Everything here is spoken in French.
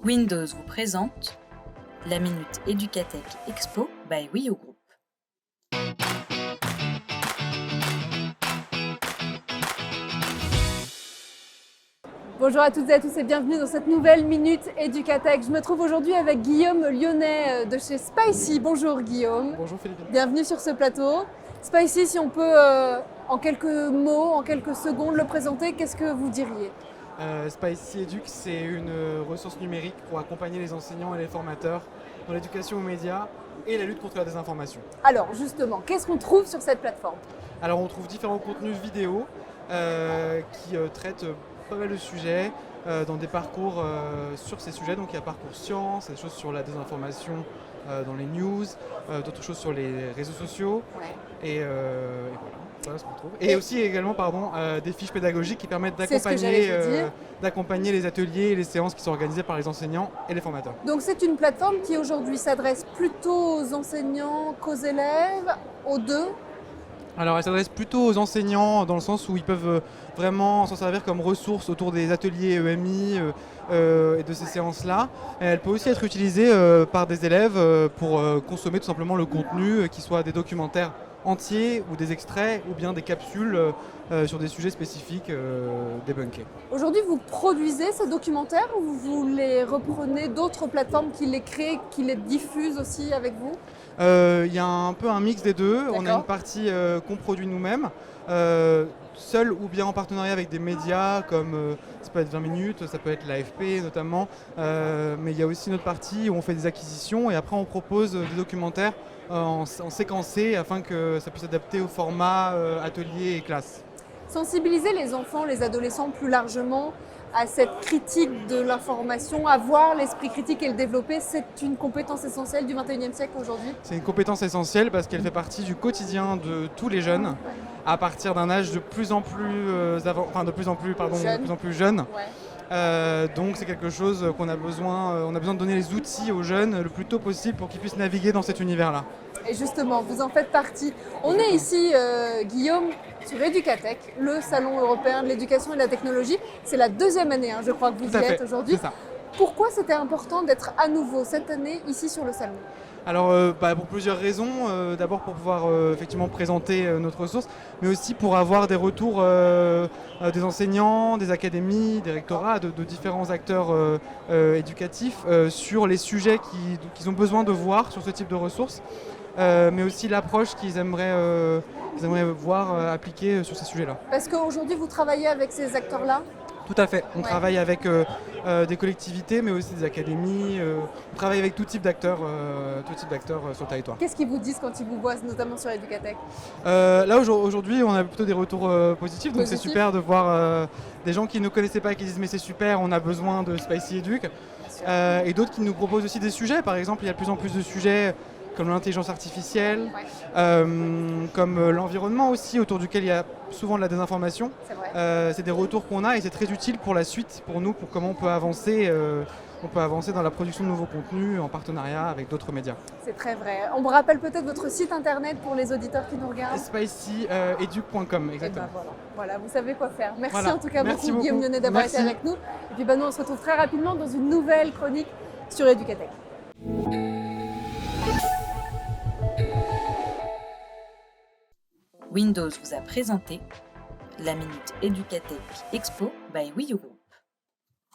Windows vous présente la Minute Educatech Expo by Wii U Group. Bonjour à toutes et à tous et bienvenue dans cette nouvelle Minute Educatech. Je me trouve aujourd'hui avec Guillaume Lyonnais de chez Spicy. Bonjour Guillaume. Bonjour Philippe. Bienvenue sur ce plateau. Spicy, si on peut en quelques mots, en quelques secondes le présenter, qu'est-ce que vous diriez ? Spicy Educ, c'est une ressource numérique pour accompagner les enseignants et les formateurs dans l'éducation aux médias et la lutte contre la désinformation. Alors justement, qu'est-ce qu'on trouve sur cette plateforme ? Alors on trouve différents contenus vidéo qui traitent pas mal de sujets dans des parcours sur ces sujets. Donc il y a parcours sciences, des choses sur la désinformation dans les news, d'autres choses sur les réseaux sociaux et voilà. Voilà ce qu'on trouve. Et aussi également des fiches pédagogiques qui permettent d'accompagner les ateliers et les séances qui sont organisées par les enseignants et les formateurs. Donc c'est une plateforme qui aujourd'hui s'adresse plutôt aux enseignants qu'aux élèves, aux deux ? Alors elle s'adresse plutôt aux enseignants dans le sens où ils peuvent vraiment s'en servir comme ressource autour des ateliers EMI et de ces séances-là. Et elle peut aussi être utilisée par des élèves pour consommer tout simplement le contenu, qui soit des documentaires entiers ou des extraits ou bien des capsules sur des sujets spécifiques débunkés. Aujourd'hui, vous produisez ces documentaires ou vous les reprenez d'autres plateformes qui les créent, qui les diffusent aussi avec vous ? Il y a un peu un mix des deux. D'accord. On a une partie qu'on produit nous-mêmes, seul ou bien en partenariat avec des médias comme ça peut être 20 minutes, ça peut être l'AFP notamment, mais il y a aussi une autre partie où on fait des acquisitions et après on propose des documentaires en séquencé afin que ça puisse s'adapter au format atelier et classe. Sensibiliser les enfants, les adolescents plus largement à cette critique de l'information, avoir l'esprit critique et le développer, c'est une compétence essentielle du XXIe siècle aujourd'hui. C'est une compétence essentielle parce qu'elle fait partie du quotidien de tous les jeunes à partir d'un âge de plus en plus jeune. Donc c'est quelque chose qu'on a besoin, on a besoin de donner les outils aux jeunes le plus tôt possible pour qu'ils puissent naviguer dans cet univers-là. Et justement, vous en faites partie. On est ici, Guillaume, sur Educatech, le salon européen de l'éducation et de la technologie. C'est la deuxième année, je crois, que vous y êtes aujourd'hui. C'est ça. Pourquoi c'était important d'être à nouveau cette année ici sur le salon ? Alors pour plusieurs raisons, d'abord pour pouvoir effectivement présenter notre ressource, mais aussi pour avoir des retours des enseignants, des académies, des rectorats, de différents acteurs éducatifs sur les sujets qu'ils ont besoin de voir sur ce type de ressources, mais aussi l'approche qu'ils aimeraient voir appliquée sur ces sujets-là. Parce qu'aujourd'hui vous travaillez avec ces acteurs-là ? Tout à fait. On travaille avec des collectivités, mais aussi des académies. On travaille avec tout type d'acteurs sur le territoire. Qu'est-ce qu'ils vous disent quand ils vous voient, notamment sur Educatech ? Là, aujourd'hui, on a plutôt des retours positifs. Donc c'est super de voir des gens qui ne nous connaissaient pas et qui disent mais c'est super, on a besoin de Spicy Educ. Et d'autres qui nous proposent aussi des sujets. Par exemple, il y a de plus en plus de sujets comme l'intelligence artificielle, comme l'environnement aussi, autour duquel il y a souvent de la désinformation. C'est vrai. C'est des retours qu'on a et c'est très utile pour la suite, pour nous, pour comment on peut avancer dans la production de nouveaux contenus en partenariat avec d'autres médias. C'est très vrai. On me rappelle peut-être votre site internet pour les auditeurs qui nous regardent ? Spicyeduc.com, exactement. Et voilà, vous savez quoi faire. Merci Voilà. en tout cas Merci beaucoup Guillaume Lyonnais d'avoir été avec nous. Et puis nous on se retrouve très rapidement dans une nouvelle chronique sur Educatech. Windows vous a présenté la Minute Educatech Expo by Wii U Group.